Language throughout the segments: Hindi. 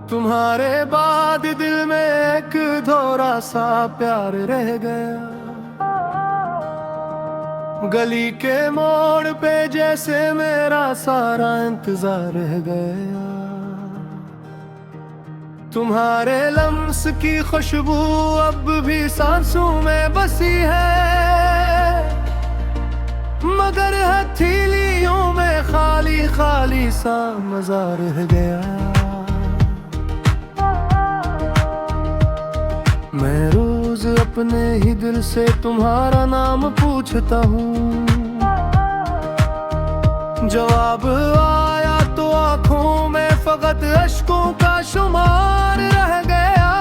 तुम्हारे बाद दिल में एक थोड़ा सा प्यार रह गया। गली के मोड़ पे जैसे मेरा सारा इंतजार रह गया। तुम्हारे लम्स की खुशबू अब भी सांसों में बसी है, मगर हथेलियों में खाली खाली सा मजा रह गया। मैं रोज अपने ही दिल से तुम्हारा नाम पूछता हूँ, जवाब आया तो आंखों में फकत अश्कों का शुमार रह गया।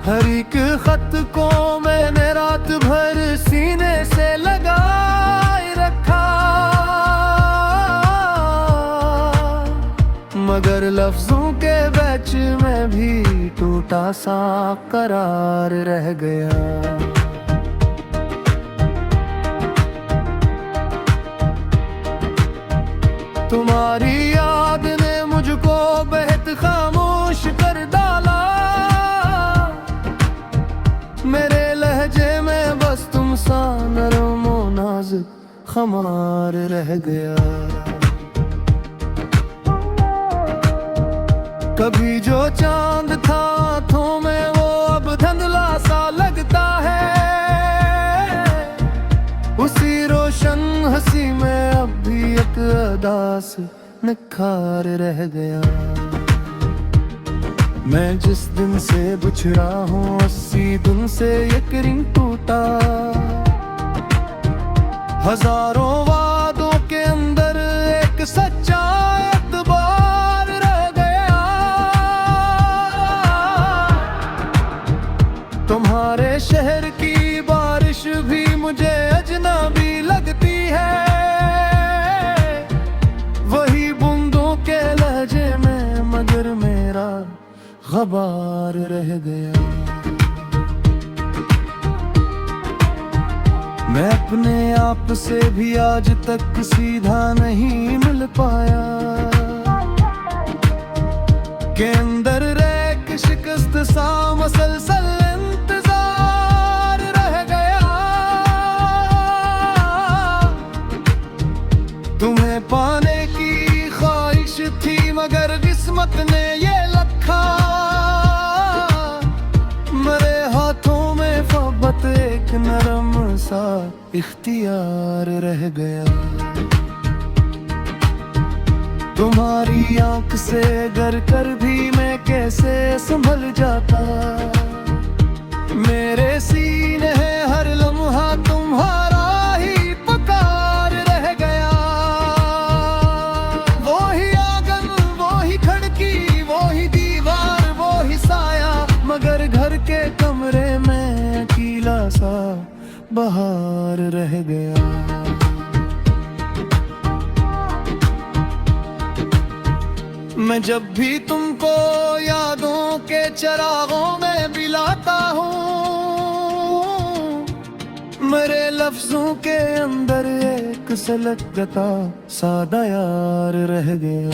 हर एक खत को मैंने रात भर सीने से लगाए रखा, मगर लफ्जों के बीच में भी टूटा सा करार रह गया। तुम्हारी याद ने मुझको बेहद खामोश कर डाला, मेरे लहजे में बस तुम सा नरम व नाजुक खमार रह गया। कभी जो चांद था आँखों में वो अब धुंधला सा लगता है, उसी रोशन हंसी में अब भी एक अदास निखार रह गया। मैं जिस दिन से बिछड़ा हूँ 80 दिन से एक रिंग टूटा, हजारों वादों के अंदर एक सच्चा एतबार रह गया। तुम्हारे शहर की बारिश भी मुझे अजनबी लगती है, वही बूंदों के लहजे में मगर मेरा गबार रह गया। मैं अपने आप से भी आज तक सीधा नहीं मिल पाया, के अंदर रह शिकस्त सा मसलसल इंतजार रह गया। तुम्हें पाने की ख्वाहिश थी मगर किस्मत ने ये लखा, मेरे हाथों में फबत एक नरम सा इख्तियार रह गया। तुम्हारी आंख से गर कर भी मैं कैसे संभल जाता, मेरे सीने है हर लम्हा तुम्हारा ही पुकार रह गया। वो ही आंगन वो ही खिड़की वो ही दीवार वो ही साया, मगर घर के कमरे में अकेला सा बहार रह गया। मैं जब भी तुमको यादों के चरागों में बिलाता हूँ, मेरे लफ्जों के अंदर एक सलगता सादा यार रह गया।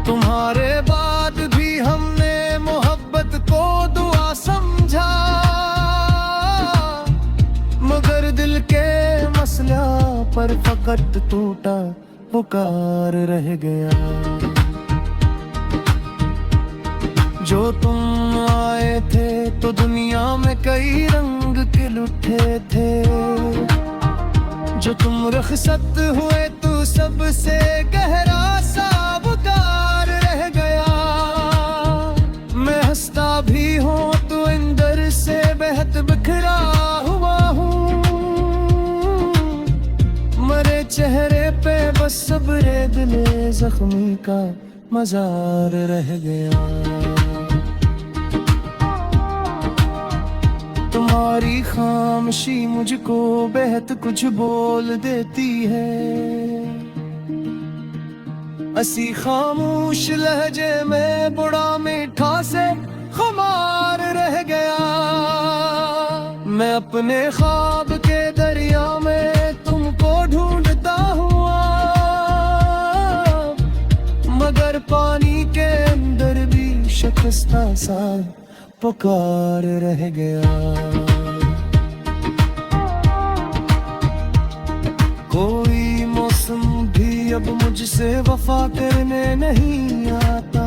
तुम्हारे बाद भी हमने मोहब्बत को दुआ समझा, मगर दिल के मसला पर फकत टूटा पुकार रह गया। जो तुम आए थे तो दुनिया में कई रंग खिल उठे थे, जो तुम रुखसत हुए तो सबसे गहरा सा पुकार रह गया। मैं हंसता भी हूँ तो अंदर से बेहद बिखरा हुआ हूँ, मरे चेहरे पे बस सब्रे दिले जख्मी का मजार रह गया। तुम्हारी खामोशी मुझको बेहद कुछ बोल देती है, असी खामोश लहजे में बड़ा मीठा से खुमार रह गया। मैं अपने ख्वाब के दरिया में तुमको ढूंढता हुआ, मगर पानी के अंदर भी शिकस्ता सा पुकार रह गया। कोई मौसम भी अब मुझसे वफा करने नहीं आता।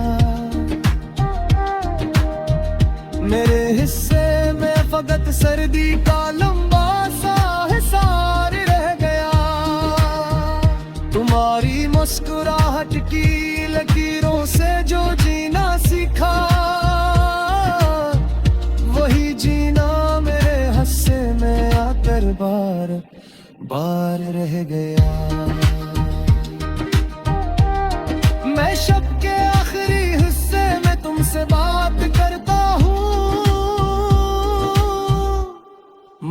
मेरे हिस्से में फकत सर्दी का लंबा सा हिसार रह गया। तुम्हारी मुस्कुराहट की लकीरों से जो जीना सीखा, वही जीना मेरे हिस्से में आकर बार बार रह गया। मैं शब के आखिरी हिस्से में तुमसे बात करता हूँ,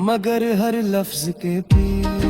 मगर हर लफ्ज के पीछे